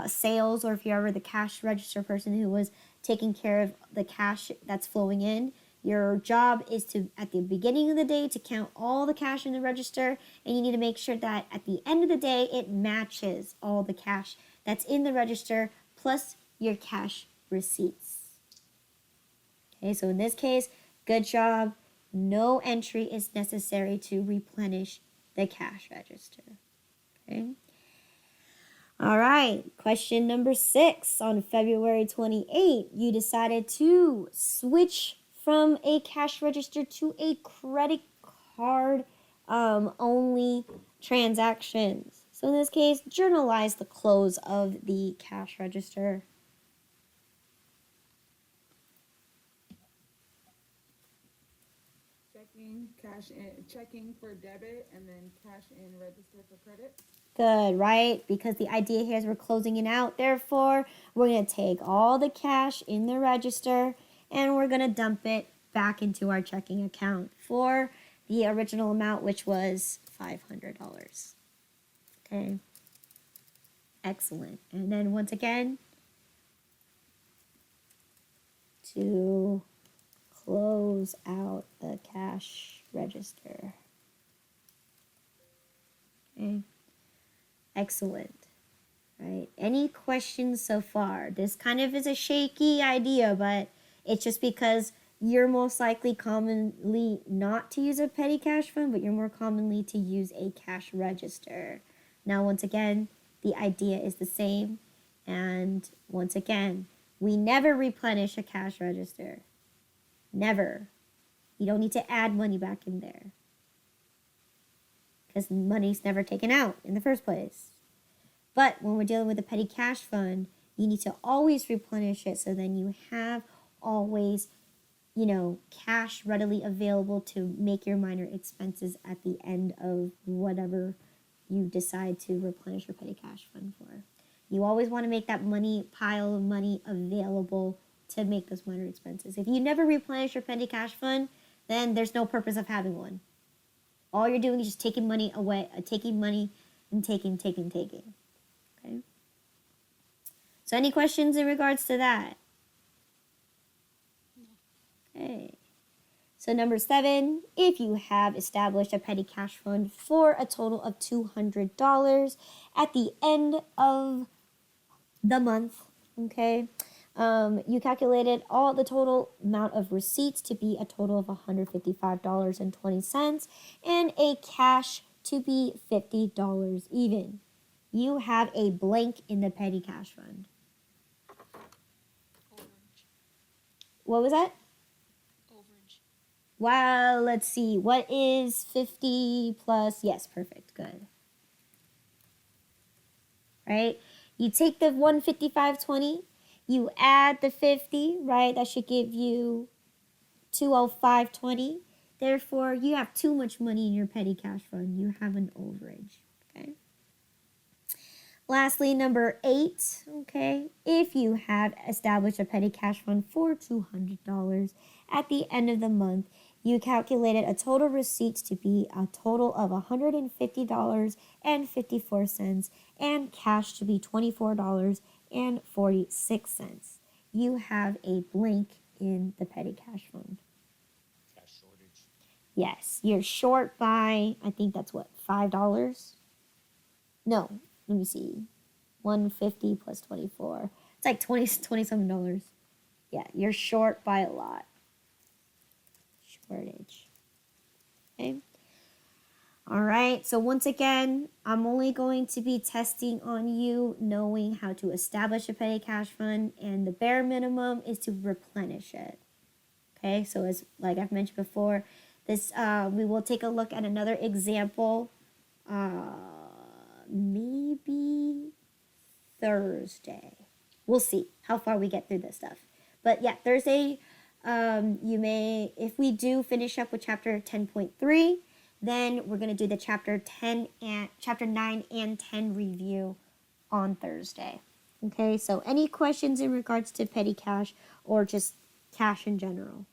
sales, or if you're ever the cash register person who was taking care of the cash that's flowing in, Your job is to, at the beginning of the day, to count all the cash in the register, and you need to make sure that at the end of the day, it matches all the cash that's in the register plus your cash receipts. Okay, so in this case, good job. No entry is necessary to replenish the cash register. Okay. All right, question number 6. On February 28th, you decided to switch from a cash register to a credit card only transactions. So in this case, journalize the close of the cash register. Checking for debit and then cash in register for credit. Good, right? Because the idea here is we're closing it out. Therefore, we're going to take all the cash in the register and we're going to dump it back into our checking account for the original amount, which was $500. Okay. Excellent. And then once again, to close out the cash register. Okay. Excellent. Right. Any questions so far? This kind of is a shaky idea, but it's just because you're most likely commonly not to use a petty cash fund, but you're more commonly to use a cash register. Now, once again, the idea is the same. And once again, we never replenish a cash register. Never. You don't need to add money back in there, because money's never taken out in the first place. But when we're dealing with a petty cash fund, you need to always replenish it so then you have always, cash readily available to make your minor expenses at the end of whatever you decide to replenish your petty cash fund for. You always want to make that pile of money available to make those minor expenses. If you never replenish your petty cash fund, then there's no purpose of having one. All you're doing is just taking money away, taking money and taking. Okay? So any questions in regards to that? Okay. So number 7, if you have established a petty cash fund for a total of $200 at the end of the month, okay, you calculated all the total amount of receipts to be a total of $155.20 and a cash to be $50 even. You have a blank in the petty cash fund. Overage. What was that? Overage. Well, let's see. What is 50 plus? Yes, perfect. Good. Right? You take the 155.20, you add the 50, right? That should give you 205.20. Therefore, you have too much money in your petty cash fund. You have an overage. Okay? Lastly, number 8, okay? If you have established a petty cash fund for $200 at the end of the month, you calculated a total receipts to be a total of $150.54 and cash to be $24.46. You have a blank in the petty cash fund. Cash shortage. Yes, you're short by, I think that's what, $5? No, let me see. 150 plus 24. It's like $27. Yeah, you're short by a lot. Shortage. Okay. All right. So once again, I'm only going to be testing on you knowing how to establish a petty cash fund, and the bare minimum is to replenish it. Okay. So as like I've mentioned before, this we will take a look at another example. Maybe Thursday. We'll see how far we get through this stuff. But yeah, Thursday, you may, if we do finish up with chapter 10.3, then we're going to do the chapter 9 and 10 review on Thursday. Okay, so any questions in regards to petty cash or just cash in general?